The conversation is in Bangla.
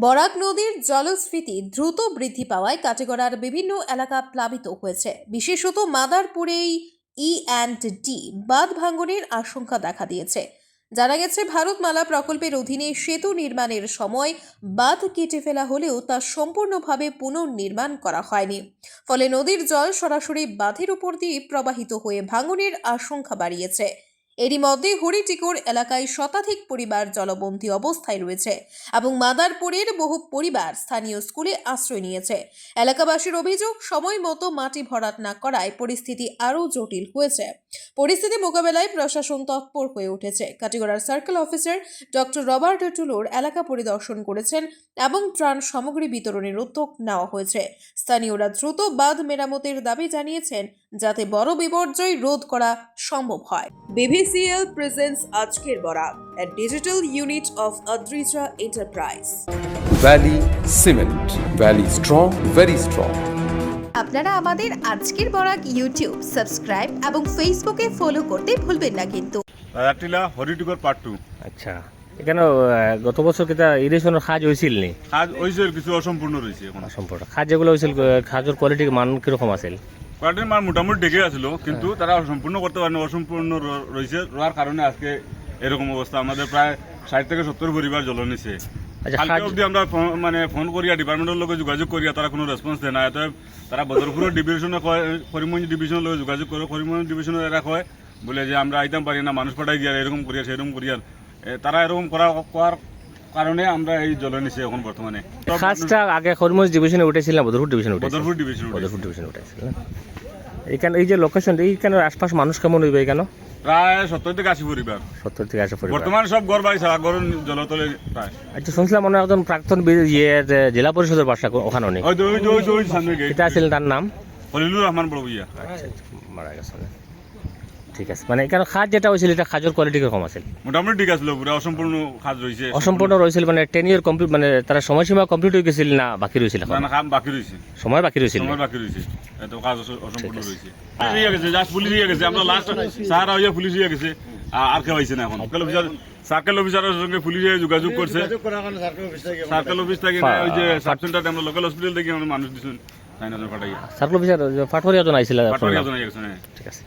বরাক নদীর জলস্ফীতি দ্রুত বৃদ্ধি পাওয়ায় কাটিগড়ার বিভিন্ন এলাকা প্লাবিত হয়েছে। বিশেষত মাদারপুরেই E&D বাঁধ ভাঙনের আশঙ্কা দেখা দিয়েছে। জানা গেছে, ভারতমালা প্রকল্পের অধীনে সেতু নির্মাণের সময় বাঁধ কেটে ফেলা হলেও তা সম্পূর্ণভাবে পুনর্নির্মাণ করা হয়নি। ফলে নদীর জল সরাসরি বাঁধের উপর দিয়ে প্রবাহিত হয়ে ভাঙনের আশঙ্কা বাড়িয়েছে। এরই মধ্যে হরিটিকর এলাকায় শতাধিক পরিবার জলবন্দী অবস্থায় রয়েছে এবং মাদারপুরের বহু পরিবার স্থানীয় স্কুলে আশ্রয় নিয়েছে। এলাকাবাসীর অভিযোগ, সময় মতো মাটি ভরাট না করায় পরিস্থিতি আরও জটিল হয়েছে। পরিস্থিতি মোকাবেলায় প্রশাসন তৎপর হয়ে উঠেছে। কাটিগড়ার সার্কেল অফিসার ডক্টর রবার্ট টুলোর এলাকা পরিদর্শন করেছেন এবং ত্রাণ সামগ্রী বিতরণের উদ্যোগ নেওয়া হয়েছে। স্থানীয়রা দ্রুত বাঁধ মেরামতের দাবি জানিয়েছেন যাতে বড় বিপর্যয় রোধ করা সম্ভব হয়। BVCL presents আজকের Barak, a digital unit of Adrija Enterprise. Valley Cement. Valley strong, very strong. আপনারা আমাদের আজকের বরাক ইউটিউব সাবস্ক্রাইব এবং ফেসবুকে ফলো করতে ভুলবেন না কিন্তু। রায়াটিলা হরিটিকর পার্ট 2। আচ্ছা, এখানে গত বছর কিটা ইরিগেশনের কাজ হয়েছিল নি? কাজ হয়েছে, কিছু অসম্পূর্ণ রয়েছে এখন। অসম্পূর্ণ কাজ যেগুলো হয়েছিল, কাজের কোয়ালিটির মান কিরকম আছিল? কোয়ালিটির মান মোটামুটি ডেকে আসলো, কিন্তু তারা সম্পূর্ণ করতে পারেনি, অসম্পূর্ণ রয়েছে। রোয়ার কারণে আজকে এরকম অবস্থা। আমাদের প্রায় 60 থেকে 70 পরিবার জল নিছে। কালকে অবধি আমরা ফোন করিয়া ডিপার্টমেন্টের লোক যোগাযোগ করিয়া তারা কোনো রেসপন্স দেয় না। অতএব তারা বদরপুরের ডিভিশনে কয়, করিমগঞ্জ ডিভিশনের লোক যোগাযোগ করে, করিমগঞ্জ ডিভিশনে এরা কয় বলে যে আমরা আইতাম পারি না, মানুষ পাঠাই দিয়া এরকম করিয়া সেরকম করিয়া। তারা এরকম করার কারণে আমরা এই জল নিছি এখন বর্তমানে। কাজটা আগে করিমগঞ্জ ডিভিশনে উঠেছিল না বদরপুর ডিভিশনে উঠেছিল? বদরপুর ডিভিশনে উঠেছিল। এখানে এই যে লোকেশন, এইখানে আশপাশ মানুষ কেমন হইবে এখানে? প্রায় 70 থেকে 80 পরিবার। 70 থেকে 80 পরিবার বর্তমানে সব ঘর বাড়ি সারা ঘর জলতলে প্রায়। আচ্ছা, শুনছিলাম মনে একজন প্রাক্তন জেলা পরিষদের বাসা ওখানে নেই, এটা ছিলেন, তার নাম খলিলুর রহমান বড় ভুইয়া। আচ্ছা, মারা গেছে। ঠিক আছে, মানে এখানে কাজ যেটা হয়েছিল এটা কাজের কোয়ালিটি কিরকম আছে? মোটামুটি ঠিক আছিল, পুরো অসম্পূর্ণ কাজ রয়েছে। অসম্পূর্ণ রয়েছিল মানে 10 ইয়ার কমপ্লিট, মানে তারা সময়সীমা কমপ্লিট হয়ে গেছিল না বাকি রয়েছিল? না, কাম বাকি রয়েছে, সময় বাকি রয়েছিল। এত কাজ অসম্পূর্ণ রয়েছে। হয়ে গেছে, জাস্ট পুলিশ হয়ে গেছে। আমরা লাস্ট সারা হইয়া পুলিশ হয়ে গেছে, আর কেউ হয়েছে না এখন। সার্কেল অফিসারের সঙ্গে পুলিশে যোগাযোগ করছে। সার্কেল অফিস থেকে ওই যে সাব সেন্টার, আমরা লোকাল হসপিটাল থেকে আমরা মানুষ দিচ্ছেন, সার্কেল অফিসার পাটওয়ারিয়া জন আইছিল। পাটওয়ারিয়া জন আইছে। ঠিক আছে।